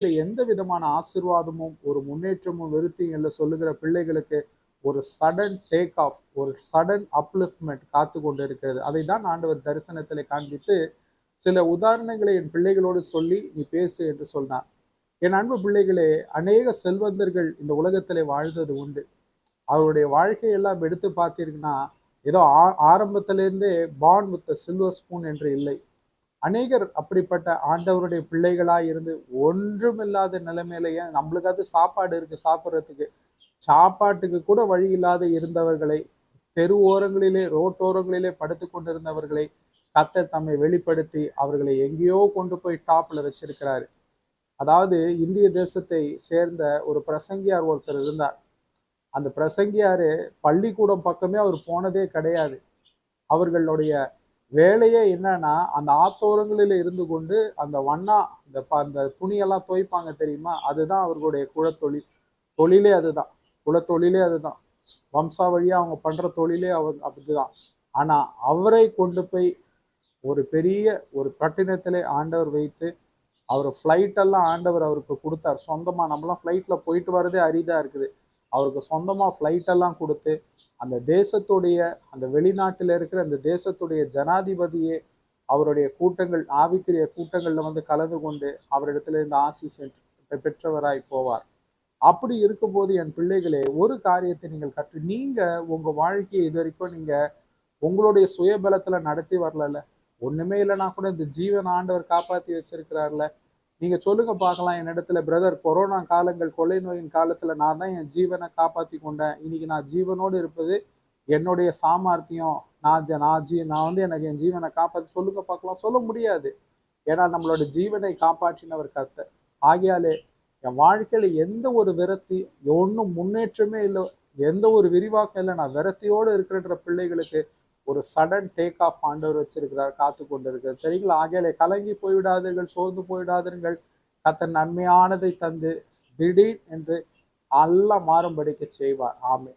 எந்த விதமான ஆசீர்வாதமும், ஒரு முன்னேற்றமும், விருத்தியும் சொல்லுகிற பிள்ளைகளுக்கு ஒரு சடன் டேக் ஆஃப், ஒரு சடன் அப்லிஃப்ட்மென்ட் காத்து கொண்டு இருக்கிறது. அதை தான் ஆண்டவர் தரிசனத்திலே காண்பித்து, சில உதாரணங்களை என் பிள்ளைகளோடு சொல்லி, "நீ பேசு" என்று சொன்னார். என் அன்பு பிள்ளைகளே, அநேக செல்வந்தர்கள் இந்த உலகத்திலே வாழ்ந்தது உண்டு. அவருடைய வாழ்க்கையெல்லாம் எடுத்து பார்த்தீங்கன்னா, ஏதோ ஆரம்பத்திலிருந்தே born with a silver spoon என்று இல்லை. அநேகர் அப்படிப்பட்ட ஆண்டவருடைய பிள்ளைகளாய் இருந்து ஒன்றுமில்லாத நிலைமையிலேயே நம்மளுக்காவது சாப்பாடு இருக்கு சாப்பிட்றதுக்கு, சாப்பாட்டுக்கு கூட வழி இல்லாத இருந்தவர்களை, தெரு ஓரங்களிலே ரோட்டோரங்களிலே படுத்து கொண்டிருந்தவர்களை கர்த்தர் தம்மை வெளிப்படுத்தி அவர்களை எங்கேயோ கொண்டு போய் டாப்ல வச்சிருக்கிறாரு. அதாவது இந்திய தேசத்தை சேர்ந்த ஒரு பிரசங்கியார் ஒருத்தர் இருந்தார். அந்த பிரசங்கியாரு பள்ளிக்கூடம் பக்கமே அவர் போனதே கிடையாது. அவர்களுடைய வேலையே என்னன்னா, அந்த ஆத்தோரங்களில் இருந்து கொண்டு அந்த வண்ணா அந்த துணியெல்லாம் துவைப்பாங்க தெரியுமா? அதுதான் அவர்களுடைய குலத்தொழில். தொழிலே அதுதான். குலத்தொழிலே அதுதான். வம்சாவழியா அவங்க பண்ற தொழிலே அதுதான். ஆனா அவரை கொண்டு போய் ஒரு பெரிய ஒரு பட்டினத்திலே ஆண்டவர் வைத்து, அவர் ஃப்ளைட் எல்லாம் ஆண்டவர் அவருக்கு கொடுத்தார். சொந்தமா நம்மலாம் ஃப்ளைட்ல போயிட்டு வரதே அரிதா இருக்குது. அவருக்கு சொந்தமா ஃப்ளைட் எல்லாம் கொடுத்து, அந்த தேசத்துடைய அந்த வெளிநாட்டில் இருக்கிற அந்த தேசத்துடைய ஜனாதிபதியே அவருடைய கூட்டங்கள், ஆவிக்குரிய கூட்டங்கள்ல வந்து கலந்து கொண்டு அவரிடத்துல இருந்து ஆசீஸ் பெற்றவராய் போவார். அப்படி இருக்கும்போது என் பிள்ளைகளே, ஒரு காரியத்தை நீங்க உங்க வாழ்க்கையை இது வரைக்கும் நீங்க உங்களுடைய சுயபலத்துல நடத்தி வரல. ஒண்ணுமே இல்லைன்னா கூட இந்த ஜீவன் ஆண்டவர் காப்பாத்தி வச்சிருக்கிறார்ல. நீங்க சொல்லுங்க பார்க்கலாம் என்னிடத்துல, பிரதர் கொரோனா காலங்கள், கொள்ளை நோயின் காலத்துல நான் தான் என் ஜீவனை காப்பாத்தி கொண்டேன். இன்னைக்கு நான் ஜீவனோடு இருப்பது என்னுடைய சாமர்த்தியம். நான் வந்து எனக்கு என் ஜீவனை காப்பாத்தி சொல்லுங்க பார்க்கலாம். சொல்ல முடியாது. ஏன்னா நம்மளோட ஜீவனை காப்பாற்றினவர் கர்த்தர். ஆகையாலே என் வாழ்க்கையில எந்த ஒரு விரக்தி, ஒன்றும் முன்னேற்றமே இல்லை, எந்த ஒரு விரிவாக்கம் இல்லை, நான் விரக்தியோடு இருக்கிற பிள்ளைகளுக்கு ஒரு சடன் டேக் ஆஃப் ஆண்டவர் வச்சிருக்கிறார், காத்து கொண்டிருக்கிறார். சரிங்களா? ஆகையாலே கலங்கி போய்விடாதீர்கள், சோர்ந்து போய்விடாதீர்கள். கர்த்தர் நன்மையானதை தந்து திடீர் என்று எல்லாம் மாறும்படிக்கு செய்வார். ஆமென்.